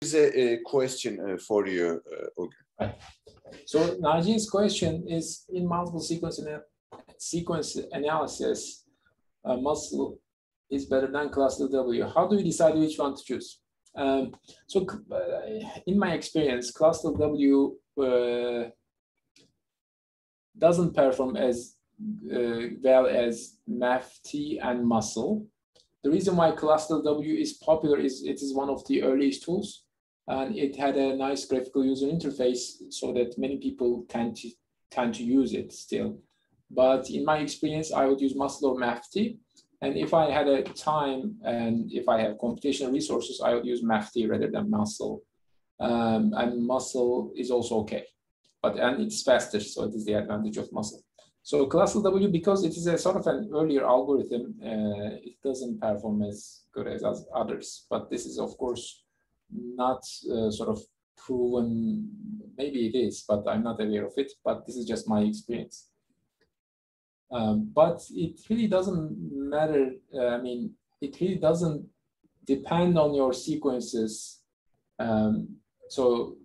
is a question for you, Ogün. Right. So Nagi's question is, in multiple sequence analysis, muscle is better than cluster W. How do we decide which one to choose? In my experience, cluster W doesn't perform as well as MAFT and muscle. The reason why cluster W is popular is it is one of the earliest tools, and it had a nice graphical user interface so that many people tend to use it still. But in my experience, I would use muscle or MAFT. And if I had a time and if I have computational resources, I would use MAFT rather than muscle. And muscle is also okay, and it's faster, so it is the advantage of muscle. So cluster W, because it is a sort of an earlier algorithm, it doesn't perform as good as others. But this is, of course, not sort of proven. Maybe it is, but I'm not aware of it. But this is just my experience. But it really doesn't matter. I mean, it really doesn't depend on your sequences. So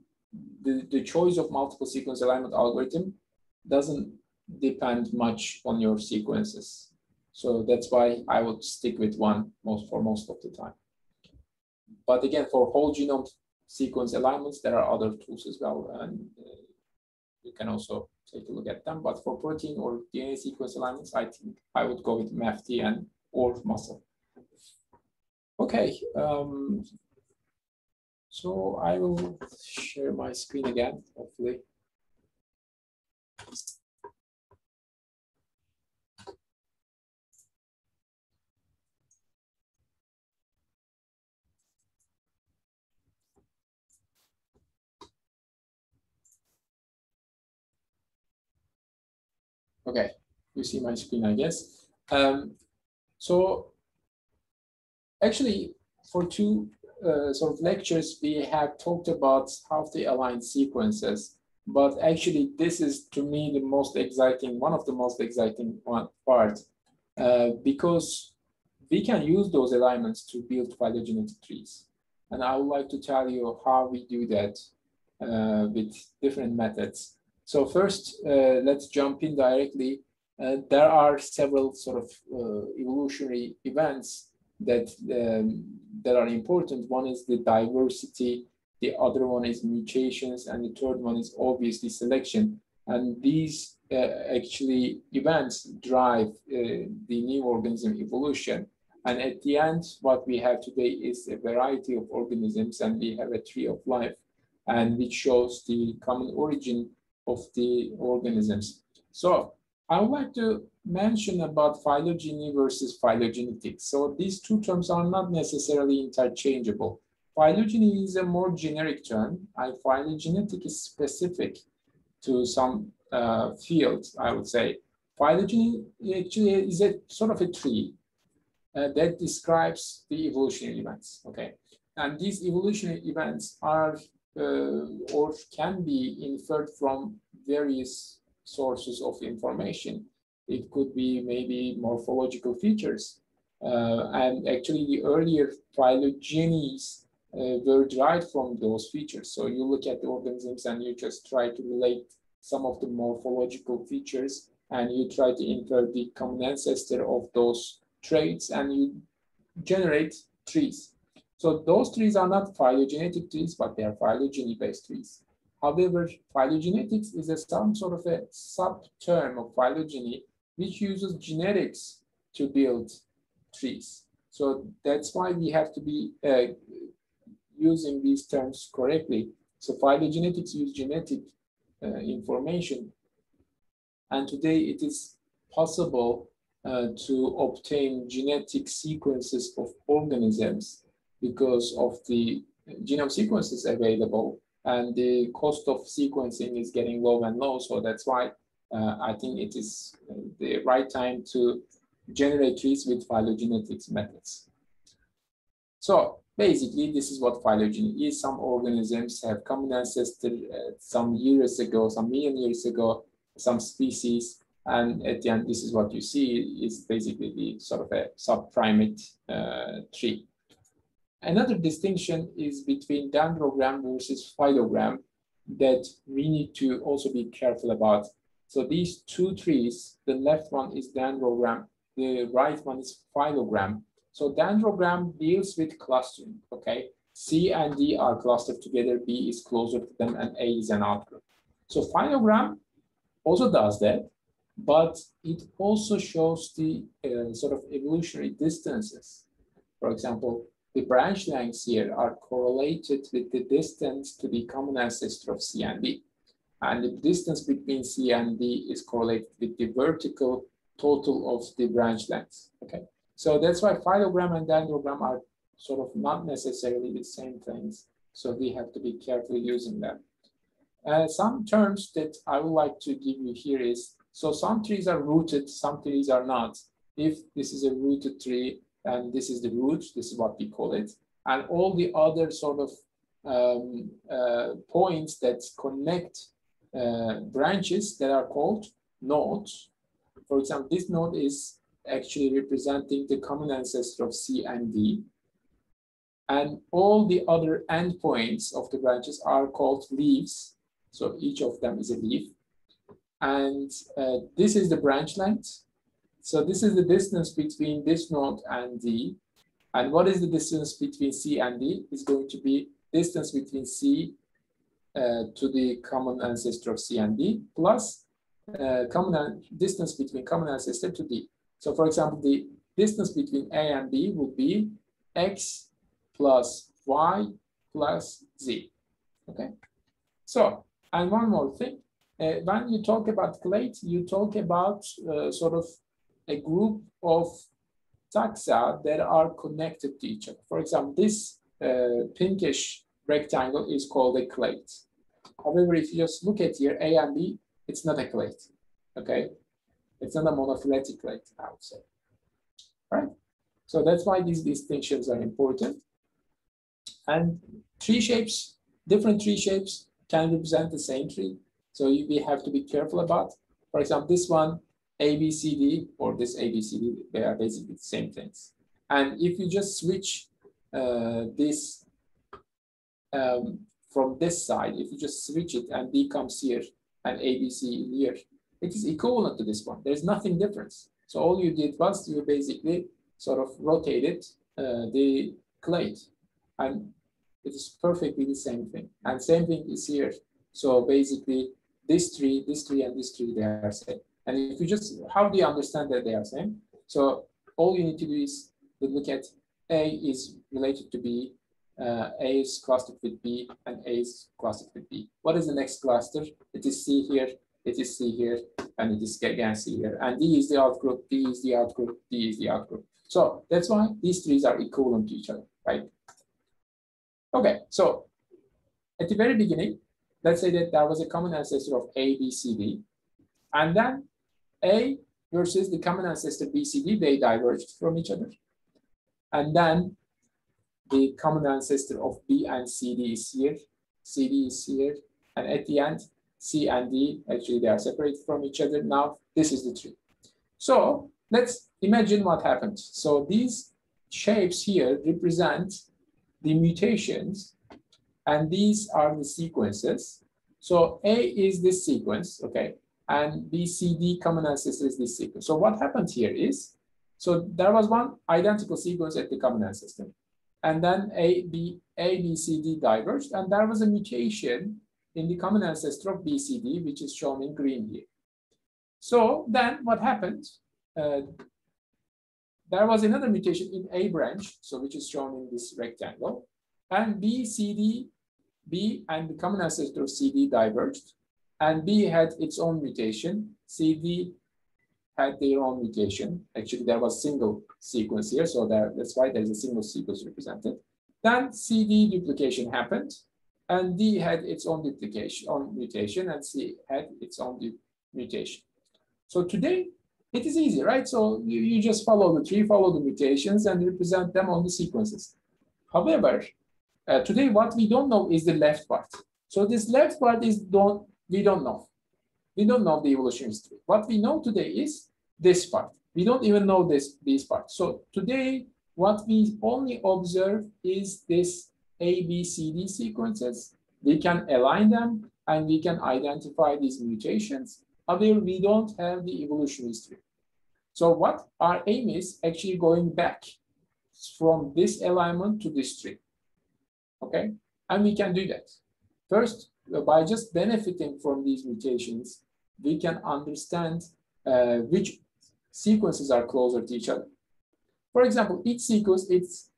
the choice of multiple sequence alignment algorithm doesn't depend much on your sequences. So that's why I would stick with one for most of the time. But again, for whole genome sequence alignments, there are other tools as well, and you can also take a look at them. But for protein or DNA sequence alignments, I think I would go with MAFT or muscle. Okay, so I will share my screen again, hopefully. Okay, you see my screen, I guess. So actually, for two sort of lectures, we have talked about how to align sequences. But actually, this is, to me, the most exciting, one of the most exciting part, because we can use those alignments to build phylogenetic trees. And I would like to tell you how we do that with different methods. So first, let's jump in directly. There are several sort of evolutionary events that are important. One is the diversity, the other one is mutations, and the third one is obviously selection. And these actually events drive the new organism evolution. And at the end, what we have today is a variety of organisms, and we have a tree of life, and which shows the common origin of the organisms. So I would like to mention about phylogeny versus phylogenetics. So these two terms are not necessarily interchangeable. Phylogeny is a more generic term, and phylogenetic is specific to some fields, I would say. Phylogeny actually is a sort of a tree that describes the evolutionary events, okay? And these evolutionary events are or can be inferred from various sources of information. It could be maybe morphological features. And actually the earlier phylogenies were derived from those features. So you look at the organisms and you just try to relate some of the morphological features, and you try to infer the common ancestor of those traits, and you generate trees. So those trees are not phylogenetic trees, but they are phylogeny-based trees. However, phylogenetics is some sort of a sub-term of phylogeny, which uses genetics to build trees. So that's why we have to be using these terms correctly. So phylogenetics use genetic information. And today it is possible to obtain genetic sequences of organisms because of the genome sequences available, and the cost of sequencing is getting low and low. So that's why I think it is the right time to generate trees with phylogenetics methods. So basically, this is what phylogeny is. Some organisms have common ancestor some years ago, some million years ago, some species. And at the end, this is what you see is basically the sort of a subprimate tree. Another distinction is between dendrogram versus phytogram that we need to also be careful about. So these two trees, the left one is dendrogram, the right one is phytogram. So dendrogram deals with clustering, okay? C and D are clustered together, B is closer to them, and A is an outgroup. So phytogram also does that, but it also shows the sort of evolutionary distances. For example, the branch lengths here are correlated with the distance to the common ancestor of C and D. And the distance between C and D is correlated with the vertical total of the branch lengths, okay? So that's why phytogram and dendrogram are sort of not necessarily the same things. So we have to be carefully using them. Some terms that I would like to give you here is, so some trees are rooted, some trees are not. If this is a rooted tree and this is the root, this is what we call it. And all the other sort of points that connect branches that are called nodes. For example, this node is actually representing the common ancestor of C and D. And all the other endpoints of the branches are called leaves. So each of them is a leaf. And this is the branch length. So this is the distance between this node and D. And what is the distance between C and D? It's going to be distance between C to the common ancestor of C and D plus distance between common ancestor to D. So for example, the distance between A and B would be X plus Y plus Z, okay? So, and one more thing, when you talk about clade, you talk about sort of a group of taxa that are connected to each other. For example, this pinkish rectangle is called a clade. However, if you just look at here, A and B, it's not a clade, okay? It's not a monophyletic clade, I would say, right? So that's why these distinctions are important. And tree shapes, different tree shapes can represent the same tree. So we have to be careful about, for example, this one, ABCD, or this ABCD, they are basically the same things. And if you just switch this from this side, if you just switch it and D comes here and ABC here, it is equivalent to this one. There's nothing different. So all you did was you basically sort of rotated the clade, and it is perfectly the same thing. And same thing is here. So basically this tree, and this tree, they are same. And if you just, how do you understand that they are same? So all you need to do is to look at A is related to B, A is clustered with B, and A is clustered with B. What is the next cluster? It is C here, it is C here, and it is again C here. And D is the outgroup, D is the outgroup, D is the outgroup. So that's why these trees are equivalent to each other, right? Okay, so at the very beginning, let's say that there was a common ancestor of A, B, C, D, and then A versus the common ancestor B, C, D, they diverged from each other. And then the common ancestor of B and C, D is here, C, D is here, and at the end, C and D, actually they are separated from each other. Now, this is the tree. So let's imagine what happened. So these shapes here represent the mutations, and these are the sequences. So A is this sequence, okay, and B, C, D common ancestor is this sequence. So what happened here is, so there was one identical sequence at the common ancestor, and then A, B, C, D diverged, and there was a mutation in the common ancestor of B, C, D, which is shown in green here. So then what happened? There was another mutation in A branch, so which is shown in this rectangle, and B, C, D, B and the common ancestor of C, D diverged, and B had its own mutation, C, D had their own mutation. Actually, there was single sequence here, so that's why there's a single sequence represented. Then C, D duplication happened, and D had its own mutation, and C had its own mutation. So today, it is easy, right? So you just follow the tree, follow the mutations, and represent them on the sequences. However, today what we don't know is the left part. So this left part is we don't know. We don't know the evolution history. What we know today is this part. We don't even know these parts. So today what we only observe is this A, B, C, D sequences. We can align them and we can identify these mutations. However, we don't have the evolution history. So what our aim is actually going back from this alignment to this tree. Okay, and we can do that. First, by just benefiting from these mutations, we can understand which sequences are closer to each other. For example, each sequence,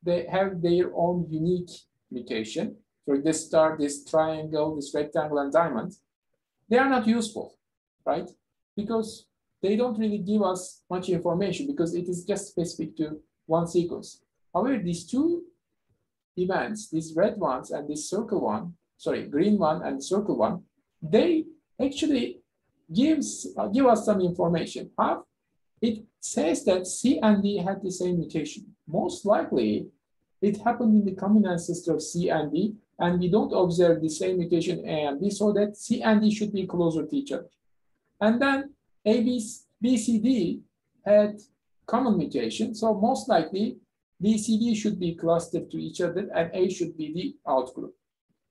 they have their own unique mutation. For this star, this triangle, this rectangle, and diamond, they are not useful, right? Because they don't really give us much information because it is just specific to one sequence. However, these two events, these red ones and this circle one, sorry, green one and circle one, they actually give us some information. How? It says that C and D had the same mutation. Most likely, it happened in the common ancestor of C and D, and we don't observe the same mutation A and B, so that C and D should be closer to each other. And then A, B, C, D had common mutation, so most likely B, C, D should be clustered to each other, and A should be the outgroup.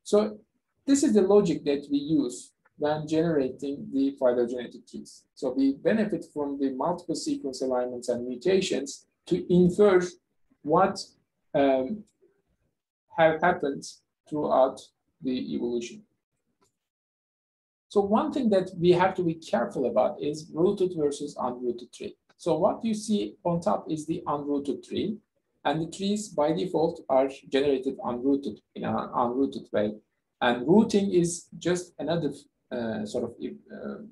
So this is the logic that we use when generating the phylogenetic trees. So we benefit from the multiple sequence alignments and mutations to infer what have happened throughout the evolution. So one thing that we have to be careful about is rooted versus unrooted tree. So what you see on top is the unrooted tree, and the trees by default are generated unrooted in an unrooted way. And rooting is just another sort of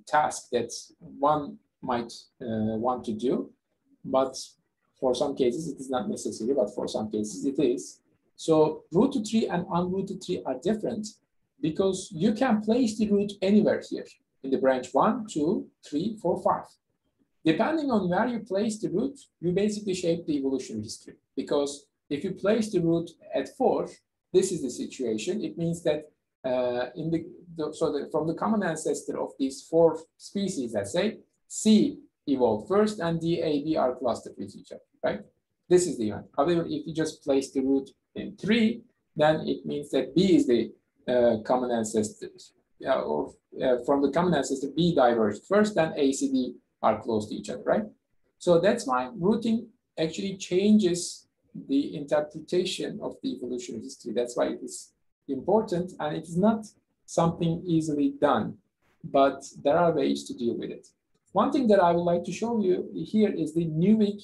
task that one might want to do, but for some cases it is not necessary, but for some cases it is. So rooted tree and unrooted tree are different because you can place the root anywhere here in the branch 1, 2, 3, 4, 5. Depending on where you place the root, you basically shape the evolution history. Because if you place the root at 4, this is the situation. It means that from the common ancestor of these 4 species, let's say, C evolved first and D, A, B are clustered with each other, right? This is the event. However, if you just place the root in 3, then it means that B is the common ancestor. From the common ancestor, B diverged first, then A, C, D are close to each other, right? So that's why rooting actually changes the interpretation of the evolutionary history. That's why it is important, and it is not something easily done, but there are ways to deal with it. One thing that I would like to show you here is the numeric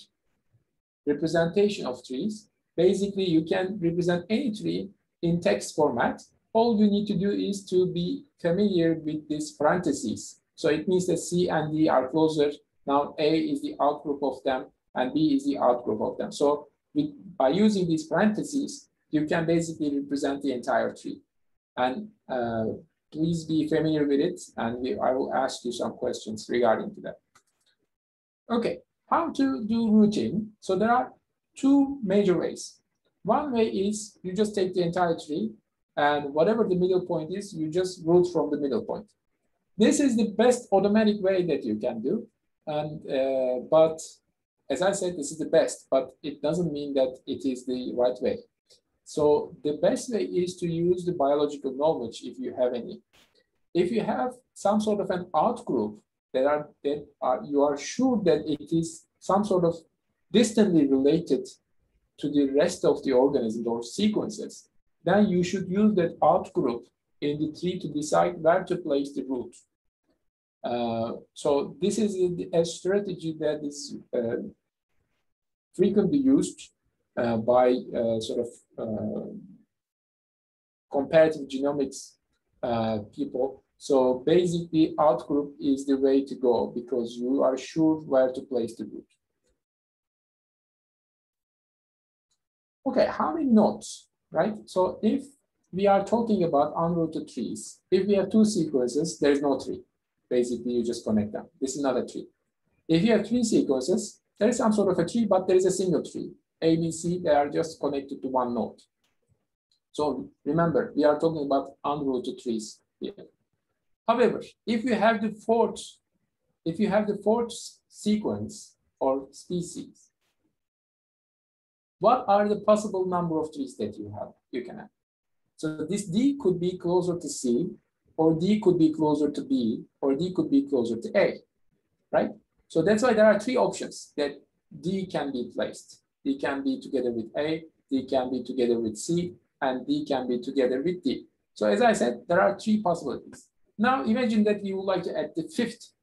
representation of trees. Basically, you can represent any tree in text format. All you need to do is to be familiar with these parentheses. So it means that C and D are closer. Now A is the outgroup of them, and B is the outgroup of them. So by using these parentheses, you can basically represent the entire tree. And please be familiar with it, and I will ask you some questions regarding to that. Okay, how to do rooting? So there are 2 major ways. One way is you just take the entire tree, and whatever the middle point is, you just root from the middle point. This is the best automatic way that you can do. And but as I said, this is the best, but it doesn't mean that it is the right way. So the best way is to use the biological knowledge if you have any. If you have some sort of an outgroup you are sure that it is some sort of distantly related to the rest of the organisms or sequences, then you should use that outgroup in the tree to decide where to place the root. So this is a strategy that is frequently used by sort of comparative genomics people. So basically, outgroup is the way to go because you are sure where to place the root. Okay, how many nodes, right? So if we are talking about unrooted trees, if we have 2 sequences, there is no tree. Basically, you just connect them. This is not a tree. If you have 3 sequences, there is some sort of a tree, but there is a single tree. A, B, C, they are just connected to one node. So remember, we are talking about unrooted trees here. However, if you have the fourth sequence or species, what are the possible number of trees that you can have? So this D could be closer to C, or D could be closer to B, or D could be closer to A, right? So that's why there are three options that D can be placed. D can be together with A, D can be together with C, and D can be together with D. So as I said, there are three possibilities. Now imagine that you would like to add the fifth.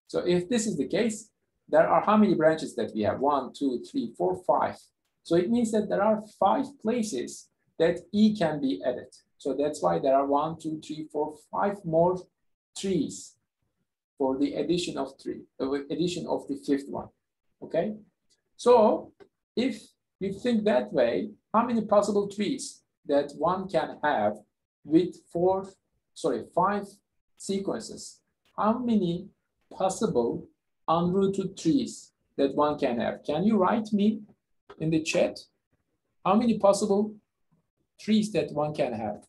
So if this is the case, there are how many branches that we have? 1, 2, 3, 4, 5. So it means that there are 5 places that E can be added. So that's why there are 1, 2, 3, 4, 5 more trees for the addition of the fifth one. Okay. So if you think that way, how many possible trees that one can have with 5 sequences? How many possible unrooted trees that one can have? Can you write me in the chat how many possible trees that one can have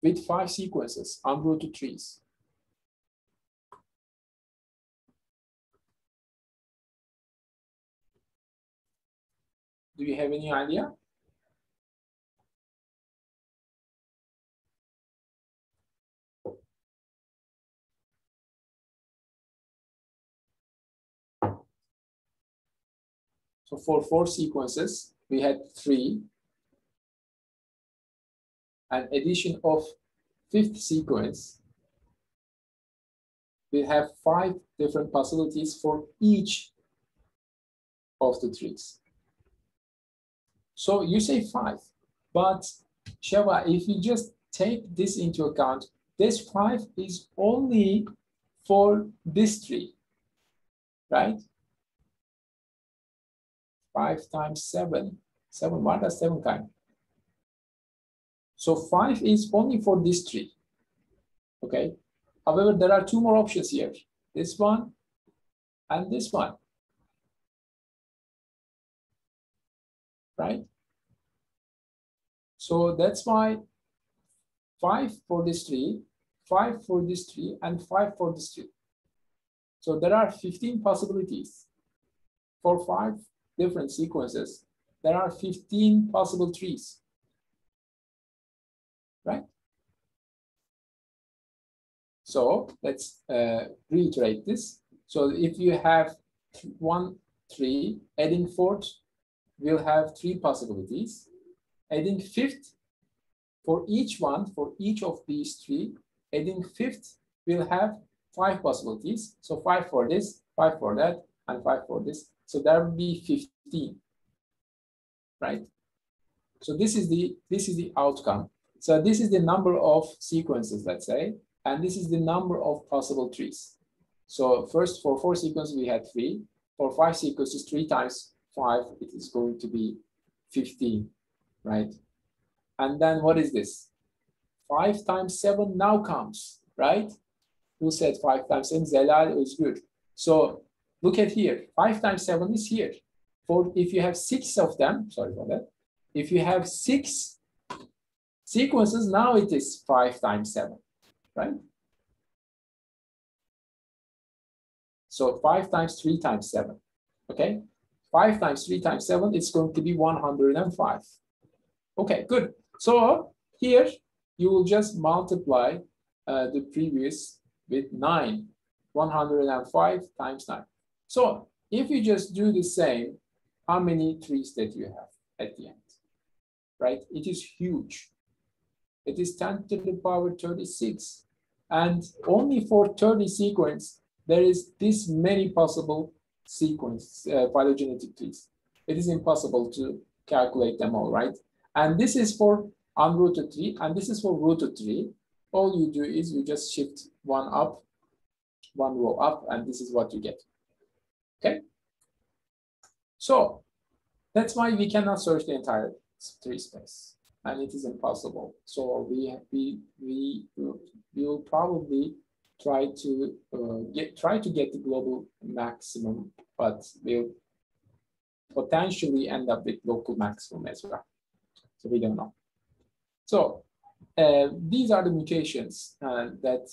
with 5 sequences, unrooted trees? Do you have any idea? So for 4 sequences, we had 3. An addition of 5th sequence, we have 5 different possibilities for each of the trees. So you say 5, but Sheva, if you just take this into account, this 5 is only for this tree, right? 5 times 7. 7, what does 7 kind? So 5 is only for this tree. Okay. However, there are 2 more options here. This one and this one. Right? So that's why 5 for this tree, 5 for this tree, and 5 for this tree. So there are 15 possibilities for 5 different sequences. There are 15 possible trees, right? So let's reiterate this. So if you have 1 tree, adding 4th, we'll have 3 possibilities. Adding 5th, for each one, for each of these 3, adding 5th, we'll have 5 possibilities. So 5 for this, 5 for that, and 5 for this. So there will be 15, right? So this is the outcome. So this is the number of sequences, let's say, and this is the number of possible trees. So first, for 4 sequences, we had 3. For 5 sequences, 3 times 5, it is going to be 15, right? And then what is this? 5 times 7 now comes, right? Who said 5 times 7? Zelal is good. So look at here. 5 times 7 is here. For if you have 6 of them, sorry for that. If you have 6 sequences, now it is 5 times 7, right? So 5 times 3 times 7, okay? 5 times 3 times 7, it's going to be 105. Okay, good. So here you will just multiply the previous with 9, 105 times 9. So if you just do the same, how many trees that you have at the end, right? It is huge. It is 10 to the power 36. And only for 30 sequence, there is this many possible sequence phylogenetic trees. It is impossible to calculate them all, right? And this is for unrooted tree, and this is for rooted tree. All you do is you just shift one up, one row up, and this is what you get. Okay? So that's why we cannot search the entire tree space, and it is impossible. So we will probably try to get the global maximum, but we'll potentially end up with local maximum as well. So we don't know. So these are the mutations that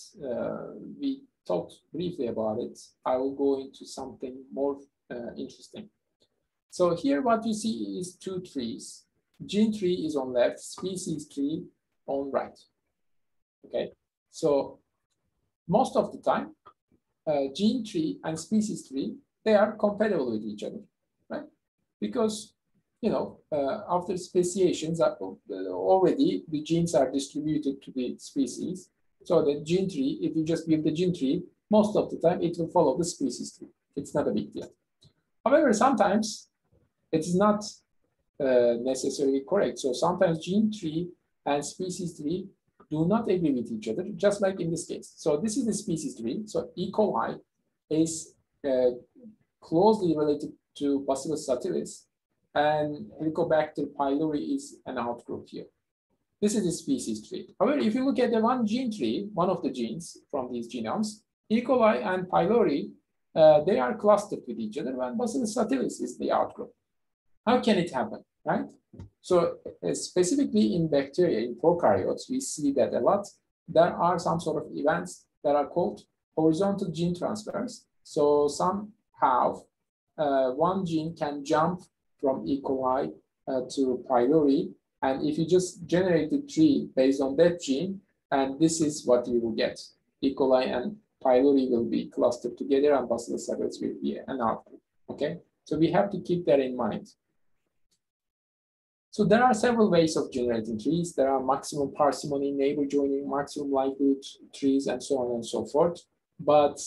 we talked briefly about it. I will go into something more interesting. So here what you see is two trees. Gene tree is on left, species tree on right. Okay, so most of the time, gene tree and species tree, they are compatible with each other, right? Because, you know, after speciations, already the genes are distributed to the species. So the gene tree, if you just build the gene tree, most of the time it will follow the species tree. It's not a big deal. However, sometimes it is not necessarily correct. So sometimes gene tree and species tree do not agree with each other, just like in this case. So this is the species tree. So E. coli is closely related to Bacillus subtilis, and Helicobacter pylori is an outgroup here. This is the species tree. However, if you look at the one gene tree, one of the genes from these genomes, E. coli and pylori, they are clustered with each other when Bacillus subtilis is the outgroup. How can it happen, right? So specifically in bacteria, in prokaryotes, we see that a lot. There are some sort of events that are called horizontal gene transfers. So somehow one gene can jump from E. coli to pylori. And if you just generate a tree based on that gene, and this is what you will get. E. coli and pylori will be clustered together and Bacillus subtilis will be an outgroup, okay? So we have to keep that in mind. So there are several ways of generating trees. There are maximum parsimony, neighbor joining, maximum likelihood trees, and so on and so forth. But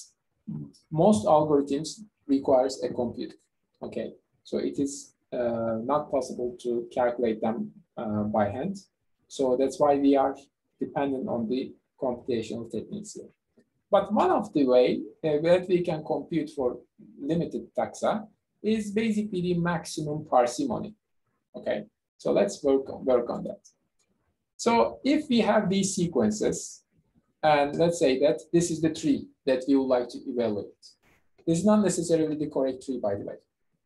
most algorithms requires a computer, okay? So it is not possible to calculate them by hand. So that's why we are dependent on the computational techniques here. But one of the way that we can compute for limited taxa is basically the maximum parsimony, okay? So let's work on that. So if we have these sequences, and let's say that this is the tree that we would like to evaluate. This is not necessarily the correct tree, by the way.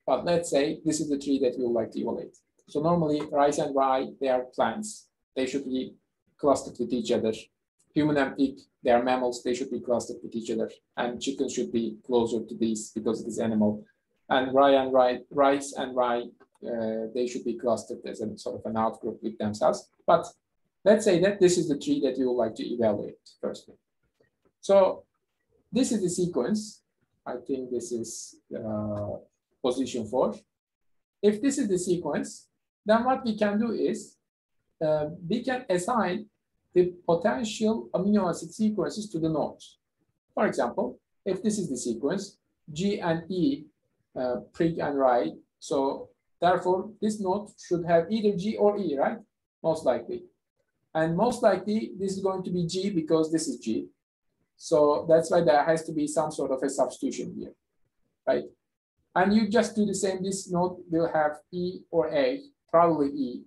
But let's say this is the tree that we would like to evaluate. So normally rice and rye, they are plants. They should be clustered with each other. Human and pig, they are mammals. They should be clustered with each other. And chicken should be closer to these because it is animal. And rice and rye, they should be clustered as a sort of an outgroup with themselves. But let's say that this is the tree that you would like to evaluate firstly. So this is the sequence. I think this is position 4. If this is the sequence, then what we can do is we can assign the potential amino acid sequences to the nodes. For example, if this is the sequence, G and E, prig and rye, so therefore this node should have either G or E, right? Most likely. And most likely this is going to be G because this is G. So that's why there has to be some sort of a substitution here, right? And you just do the same. This node will have E or A, probably E,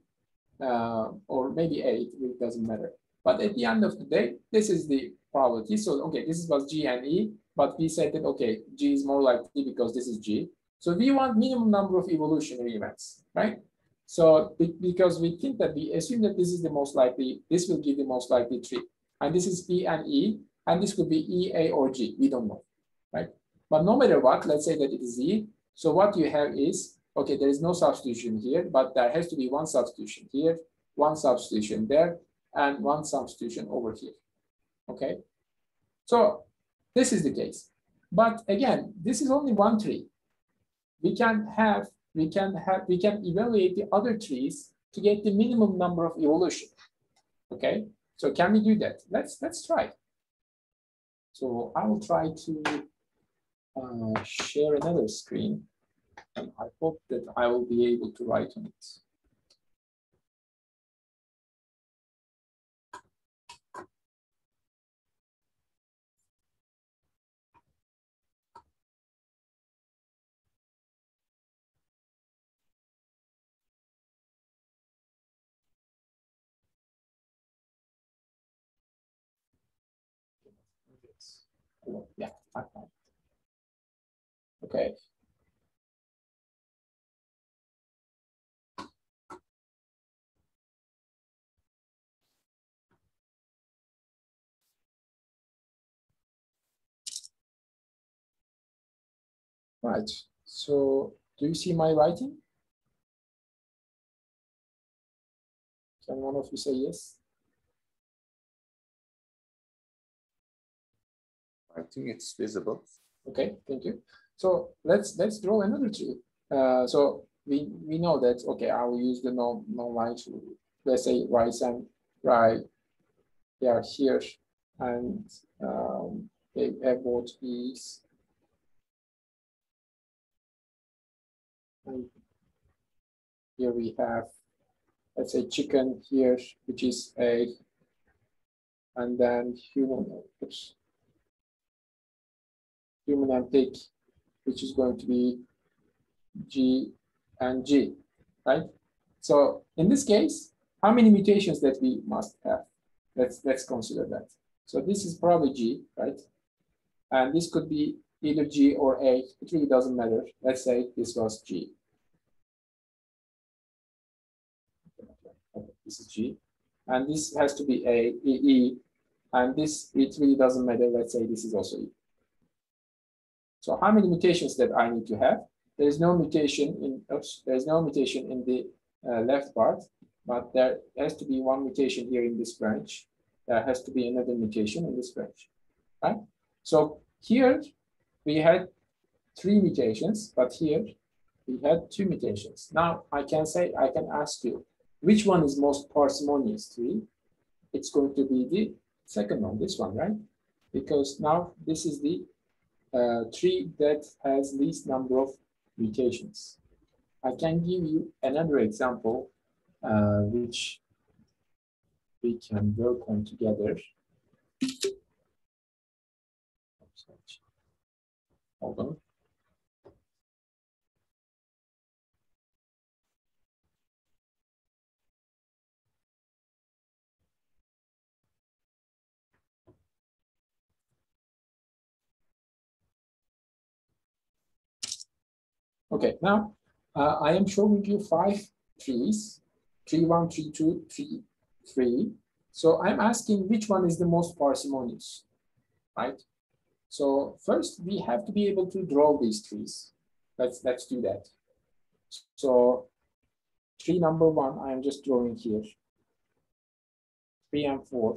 or maybe A, it doesn't matter. But at the end of the day, this is the probability. So, okay, this was G and E, but we said that, okay, G is more likely because this is G. So we want minimum number of evolutionary events, right? So because we think that we assume that this is the most likely, this will give the most likely tree. And this is E and E, and this could be E, A, or G. We don't know, right? But no matter what, let's say that it is E. So what you have is, okay, there is no substitution here, but there has to be one substitution here, one substitution there, and one substitution over here, okay? So this is the case. But again, this is only one tree. We can evaluate the other trees to get the minimum number of evolution, okay? So can we do that? Let's try. So I will try to share another screen, and I hope that I will be able to write on it. Yeah, I found it. Okay. Right. So Do you see my writing? Can one of you say yes? I think it's visible. Okay, thank you. So let's draw another tree. So we know that, okay, I will use the non line to, let's say, rice and rye. They are here, and they have both these. And here we have, let's say, chicken here, which is A, and then human and pig, which is going to be G and G, right? So in this case, how many mutations that we must have? Let's consider that. So this is probably G, right? And this could be either G or A. It really doesn't matter. Let's say this was G. Okay, this is G. And this has to be A, E, and this, it really doesn't matter. Let's say this is also E. So how many mutations that I need to have? There is no mutation in, there is no mutation in the left part, but there has to be one mutation here in this branch. There has to be another mutation in this branch, right? So here we had 3 mutations, but here we had 2 mutations. Now I can ask you, which one is most parsimonious tree? It's going to be the second one, this one, right? Because now this is the tree that has least number of mutations. I can give you another example, which we can work on together. Hold on. Okay, now I am showing you 5 trees, tree 1, tree 2, tree 3. So I'm asking which one is the most parsimonious, right? So first we have to be able to draw these trees. Let's do that. So tree number 1, I am just drawing here. 3 and 4.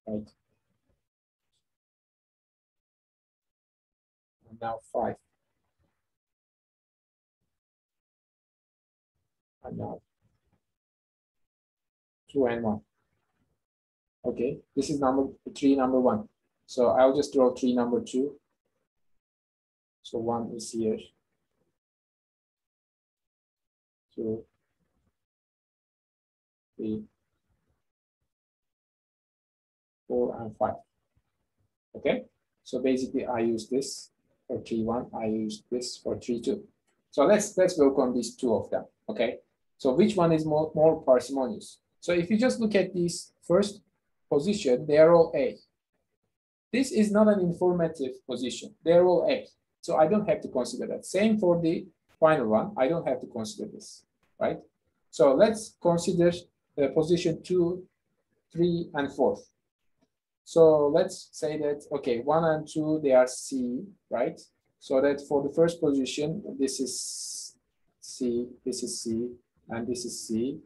Right. And now 5. And now 2 and 1. Okay, this is tree number 1. So I'll just draw tree number 2. So 1 is here. 2, 3, 4, and 5. Okay, so basically I use this for tree 1. I use this for tree 2. So let's work on these 2 of them. Okay, so which one is more parsimonious? So if you just look at this first position, they are all A. This is not an informative position. They're all A. So I don't have to consider that. Same for the final one. I don't have to consider this, right? So let's consider the position 2, 3, and 4. So let's say that, okay, 1 and 2, they are C, right? So that for the first position, this is C, this is C, and this is C.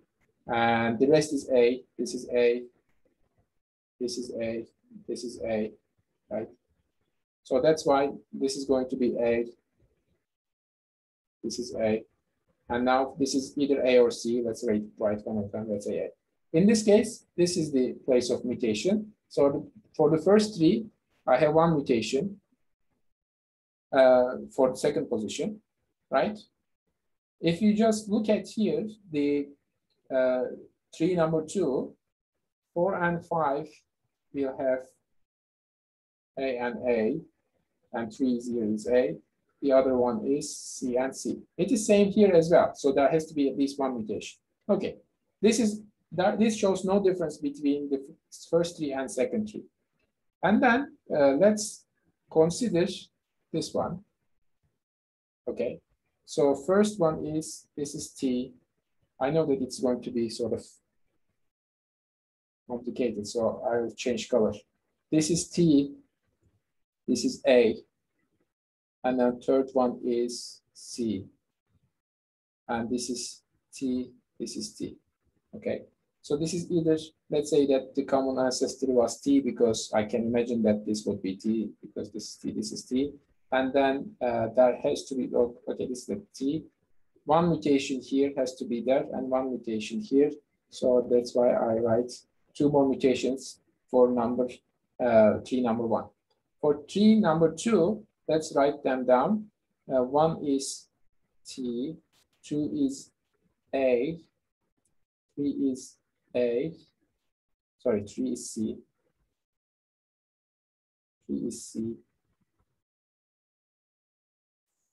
And the rest is A, this is A, this is A, this is A, right? So that's why this is going to be A, this is A, and now this is either A or C. Let's write one of them, let's say A. In this case, this is the place of mutation. So for the first 3, I have 1 mutation for the second position, right? If you just look at here, the tree number 2, 4 and 5 will have A, and 3 here is A. The other one is C and C. It is same here as well. So there has to be at least 1 mutation. Okay, this shows no difference between the first 3 and second 3. And then let's consider this one. Okay, so first one is, this is T. I know that it's going to be sort of complicated, so I will change color. This is T, this is A, and then third one is C. And this is T, this is T. Okay, so this is either, let's say that the common ancestor was T, because I can imagine that this would be T, because this is T, this is T. And then there has to be, okay, this is the T. One mutation here has to be there, and one mutation here. So that's why I write two more mutations for number tree number 1. For tree number 2, let's write them down. 1 is T, 2 is A, 3 is A, sorry, 3 is C, 3 is C,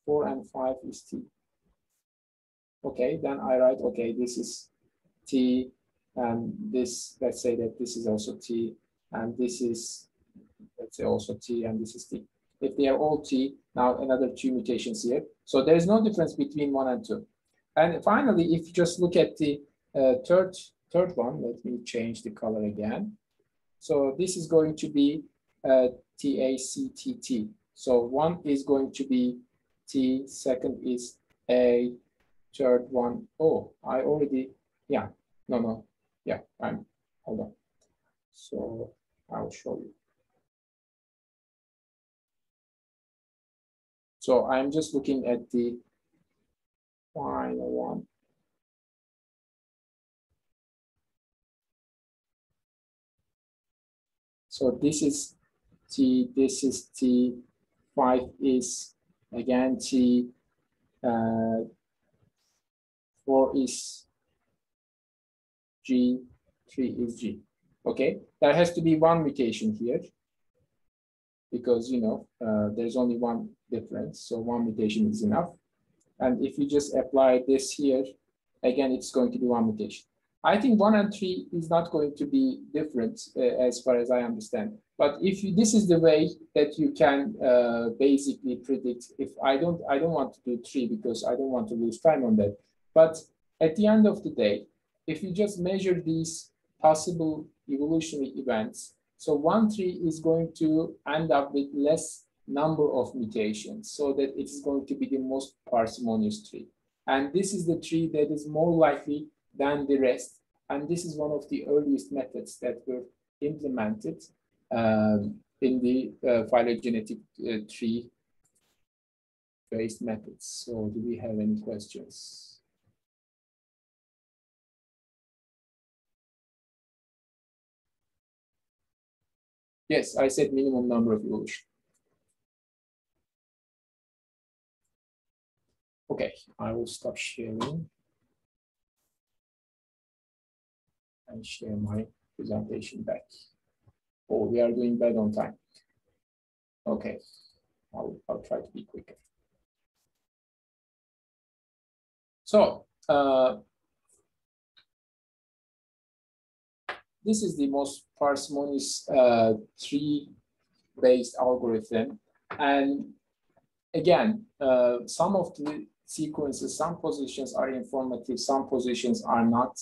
4 and 5 is T. Okay, then I write, okay, this is T, and this, let's say that this is also T, and this is, let's say also T, and this is T. If they are all T, now another 2 mutations here. So there is no difference between 1 and 2. And finally, if you just look at the third one, let me change the color again. So this is going to be TACTT. So 1 is going to be T, second is A, third one, oh, I already, yeah, no, yeah, hold on. So I'll show you. So I'm just looking at the final one. So this is T, this is T, 5 is again T, 4 is G, 3 is G. Okay, there has to be one mutation here, because you know there's only one difference, so one mutation is enough. And if you just apply this here, again it's going to be one mutation. I think 1 and 3 is not going to be different as far as I understand. But if you, this is the way that you can basically predict. If I don't want to do 3 because I don't want to lose time on that. But at the end of the day, if you just measure these possible evolutionary events, so 1, 3 is going to end up with less number of mutations, so that it is going to be the most parsimonious tree. And this is the tree that is more likely than the rest. And this is one of the earliest methods that were implemented in the phylogenetic tree-based methods. So do we have any questions? Yes, I said minimum number of evolution. Okay, I will stop sharing and share my presentation back. Oh, we are doing bad on time. Okay, I'll try to be quicker. So this is the most parsimonious tree-based algorithm. And again, some of the sequences, some positions are informative, some positions are not.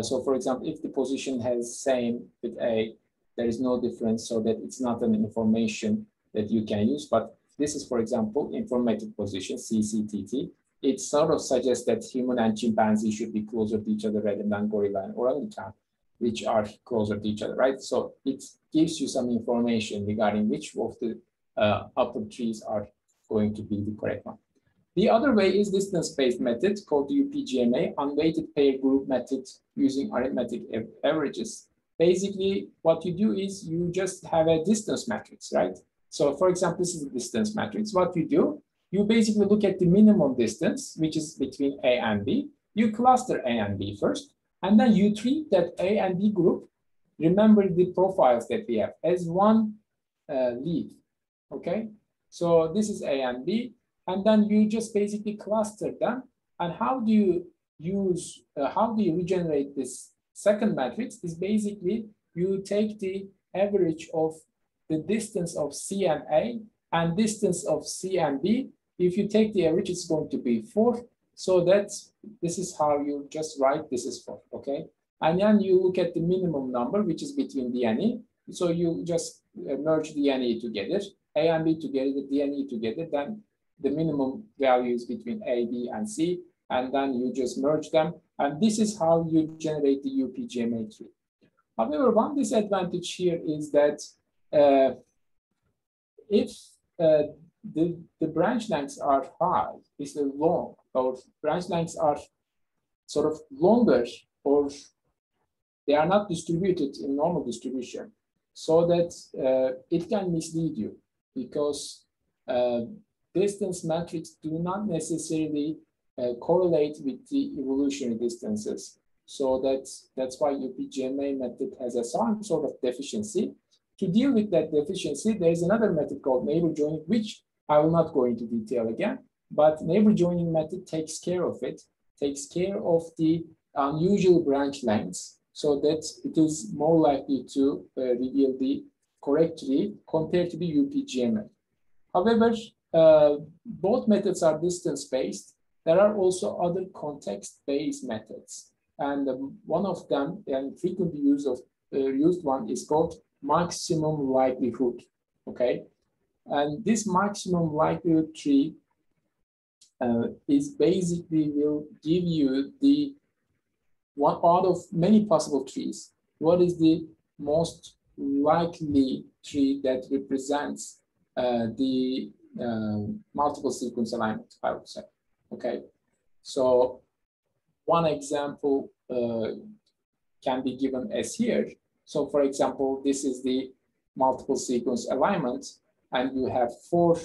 So for example, if the position has same with A, there is no difference, so that it's not an information that you can use. But this is, for example, informative position, CCTT. It sort of suggests that human and chimpanzee should be closer to each other rather than gorilla and orangutan, which are closer to each other, right? So it gives you some information regarding which of the upper trees are going to be the correct one. The other way is distance-based method called the UPGMA, unweighted pair group method using arithmetic averages. Basically, what you do is you just have a distance matrix, right? So for example, this is a distance matrix. What you do, you basically look at the minimum distance, which is between A and B. You cluster A and B first, and then you treat that A and B group, remember the profiles that we have, as one lead, okay? So this is A and B, and then you just basically cluster them. And how do you use, how do you regenerate this second matrix? Is basically you take the average of the distance of C and A and distance of C and B. If you take the average, it's going to be 4. So that's, this is how you just write, this is 4, okay? And then you look at the minimum number, which is between D and E. So you just merge D and E together, A and B together, D and E together, then the minimum values between A, B, and C, and then you just merge them. And this is how you generate the UPGMA tree. However, one disadvantage here is that if the branch lengths are high, is long, or branch lengths are sort of longer, or they are not distributed in normal distribution, so that it can mislead you, because distance metrics do not necessarily correlate with the evolutionary distances. So that's why UPGMA method has some sort of deficiency. To deal with that deficiency, there is another method called neighbor joining, which I will not go into detail again, but neighbor joining method takes care of it, takes care of the unusual branch lengths, so that it is more likely to reveal the correct tree compared to the UPGMA. However, both methods are distance-based. There are also other context-based methods. And one of them, and frequently used one, is called maximum likelihood, okay? And this maximum likelihood tree is basically will give you the one out of many possible trees. What is the most likely tree that represents the multiple sequence alignment, I would say, okay? So one example can be given as here. So for example, this is the multiple sequence alignment, and you have 4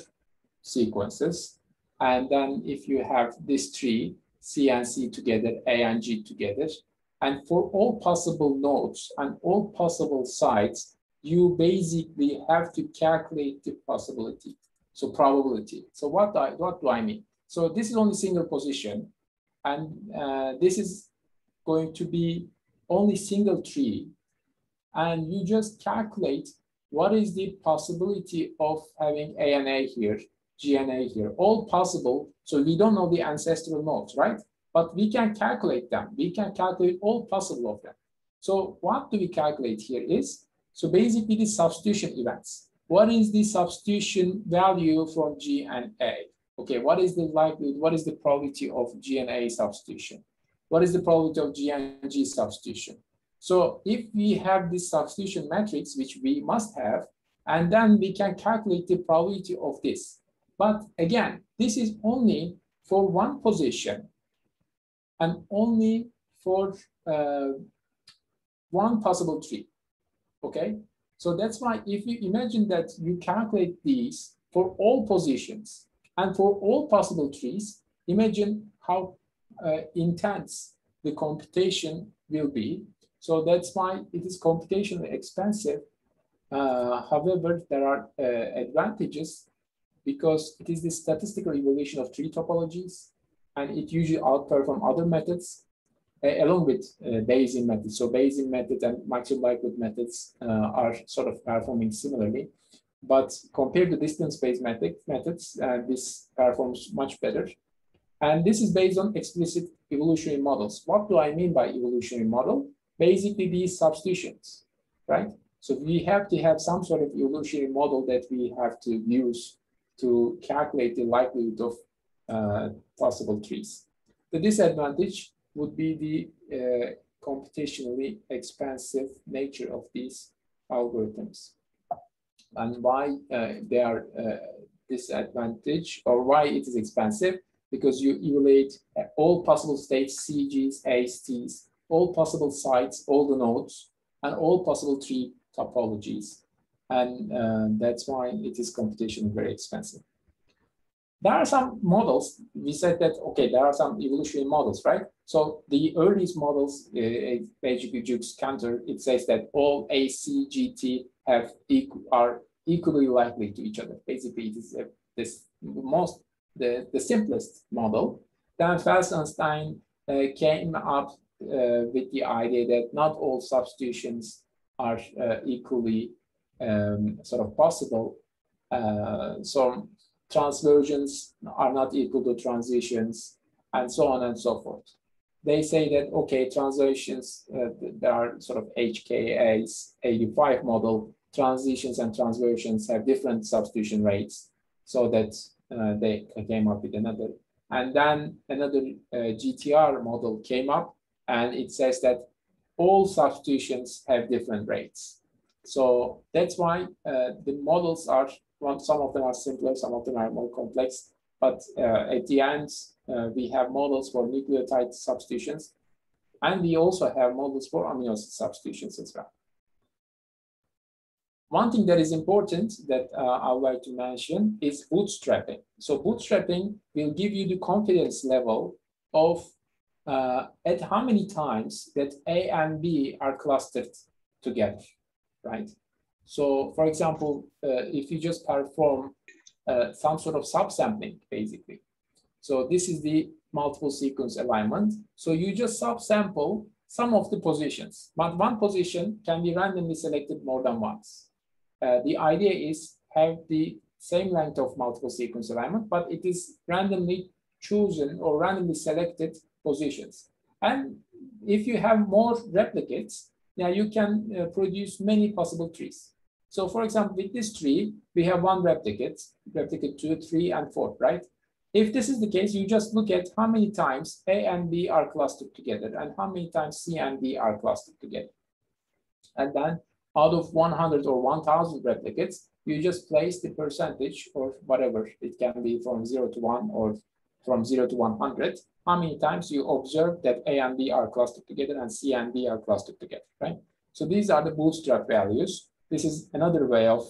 sequences. And then if you have this tree, C and C together, A and G together, and for all possible nodes and all possible sites, you basically have to calculate the possibility, so probability. So what do I mean? So this is only single position, and this is going to be only single tree, and you just calculate what is the possibility of having A and A here, G and A here, all possible. So we don't know the ancestral nodes, right? But we can calculate them. We can calculate all possible of them. So what do we calculate here is, so basically the substitution events. What is the substitution value from G and A? Okay, what is the likelihood, what is the probability of G and A substitution? What is the probability of G and G substitution? So if we have this substitution matrix, which we must have, and then we can calculate the probability of this. But again, this is only for one position and only for one possible tree, okay? So that's why if you imagine that you calculate these for all positions and for all possible trees, imagine how intense the computation will be. So that's why it is computationally expensive. However, there are advantages, because it is the statistical evaluation of tree topologies, and it usually outperforms other methods, along with Bayesian methods. So Bayesian method and maximum likelihood methods are sort of performing similarly. But compared to distance-based methods, this performs much better. And this is based on explicit evolutionary models. What do I mean by evolutionary model? Basically, these substitutions, right? So we have to have some sort of evolutionary model that we have to use to calculate the likelihood of possible trees. The disadvantage would be the computationally expensive nature of these algorithms. And why they are disadvantage, or why it is expensive? Because you evaluate all possible states, CGs, A's, T's, all possible sites, all the nodes, and all possible tree topologies. And that's why it is computationally very expensive. There are some models. We said that, okay, there are some evolutionary models, right? So the earliest models, basically Jukes counter, it says that all A, C, G, T are equally likely to each other. Basically, it is the simplest model. Then Felsenstein came up with the idea that not all substitutions are equally sort of possible. So transversions are not equal to transitions, and so on and so forth. They say that, okay, transitions, there are sort of HKA's 85 model, transitions and transversions have different substitution rates, so that they came up with another. And then another GTR model came up, and it says that all substitutions have different rates. So that's why the models are, some of them are simpler, some of them are more complex. But at the end, we have models for nucleotide substitutions, and we also have models for amino acid substitutions as well. One thing that is important that I would like to mention is bootstrapping. So bootstrapping will give you the confidence level of at how many times that A and B are clustered together, right? So for example, if you just perform some sort of subsampling, basically. So this is the multiple sequence alignment. So you just subsample some of the positions, but one position can be randomly selected more than once. The idea is have the same length of multiple sequence alignment, but it is randomly chosen or randomly selected positions. And if you have more replicates, now you can produce many possible trees. So for example, with this tree, we have one replicate 2, 3, and 4, right? If this is the case, you just look at how many times A and B are clustered together and how many times C and D are clustered together. And then out of 100 or 1000 replicates, you just place the percentage or whatever. It can be from 0 to 1 or from 0 to 100. How many times you observe that A and B are clustered together and C and D are clustered together, right? So these are the bootstrap values. This is another way of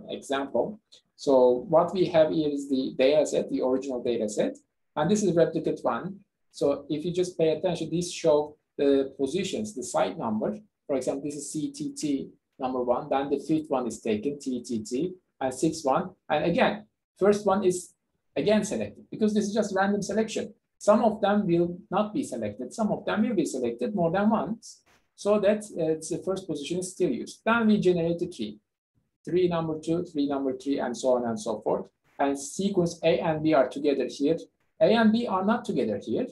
example. So what we have here is the data set, the original data set, and this is replicate 1. So if you just pay attention, these show the positions, the site number. For example, this is CTT number 1, then the 5th one is taken, TTT, and 6th one. And again, first one is again selected because this is just random selection. Some of them will not be selected. Some of them will be selected more than once. So that it's the first position is still used. Then we generate a tree. 3 number 2, 3 number 3, and so on and so forth. And sequence A and B are together here. A and B are not together here.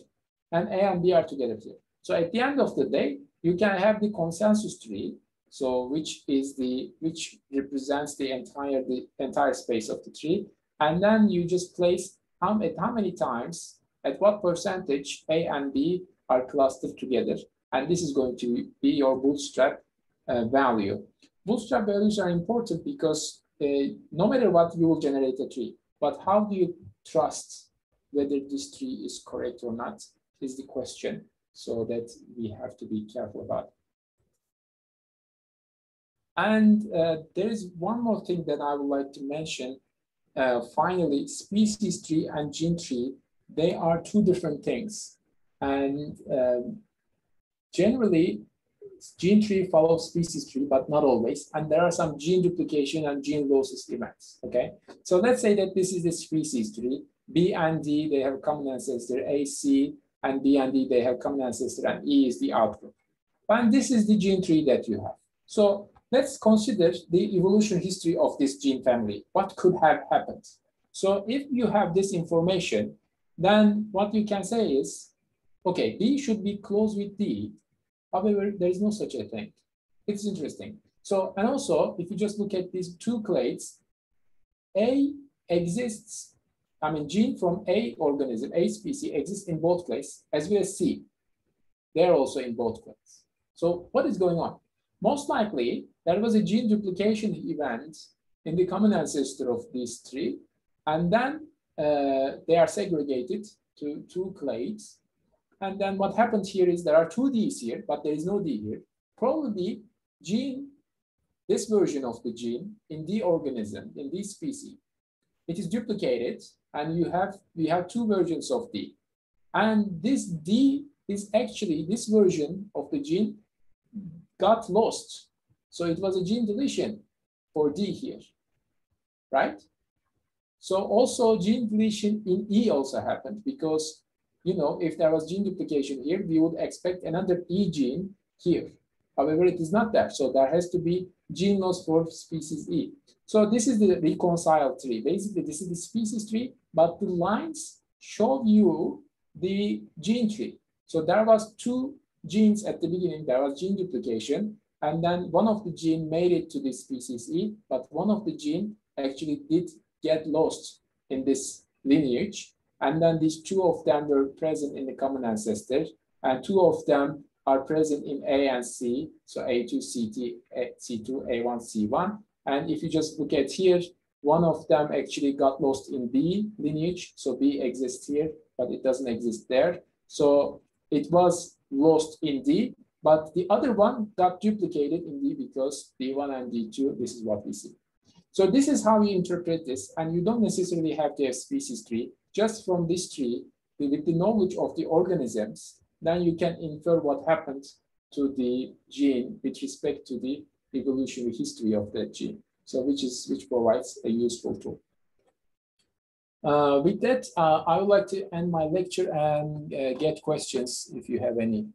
And A and B are together here. So at the end of the day, you can have the consensus tree, so which represents the entire space of the tree, and then you just place at how many times, at what percentage A and B are clustered together, and this is going to be your bootstrap value. Bootstrap values are important because no matter what, you will generate a tree, but how do you trust whether this tree is correct or not is the question. So that we have to be careful about. And there is one more thing that I would like to mention. Finally, species tree and gene tree, they are two different things. And generally, gene tree follows species tree, but not always. And there are some gene duplication and gene losses events, okay? So let's say that this is the species tree. B and D, they have common ancestor, A, C, and B and D, they have common ancestor, and E is the outgroup. And this is the gene tree that you have. So let's consider the evolution history of this gene family. What could have happened? So if you have this information, then what you can say is, okay, B should be close with D. However, there is no such a thing. It's interesting. So, and also, if you just look at these two clades, A exists, I mean, gene from A organism, A species exists in both clades, as well as C. They're also in both clades. So what is going on? Most likely, there was a gene duplication event in the common ancestor of these three, and then they are segregated to two clades. And then what happens here is there are two Ds here, but there is no D here. Probably gene, this version of the gene in the organism, in this species, it is duplicated, and we have two versions of D. And this D is actually, this version of the gene got lost. So it was a gene deletion for D here, right? So also gene deletion in E also happened because, you know, if there was gene duplication here, we would expect another E gene here. However, it is not there. So there has to be gene loss for species E. So this is the reconciled tree. Basically, this is the species tree, but the lines show you the gene tree. So there was two genes at the beginning. There was gene duplication, and then one of the gene made it to the species E, but one of the gene actually did get lost in this lineage. And then these 2 of them were present in the common ancestor, and 2 of them are present in A and C, so A2, C2, A1, C1. And if you just look at here, one of them actually got lost in B lineage, so B exists here, but it doesn't exist there. So it was lost in D, but the other one got duplicated in D because D1 and D2, this is what we see. So this is how you interpret this, and you don't necessarily have to have species tree. Just from this tree, with the knowledge of the organisms, then you can infer what happened to the gene with respect to the evolutionary history of that gene. So which provides a useful tool. With that, I would like to end my lecture and get questions if you have any.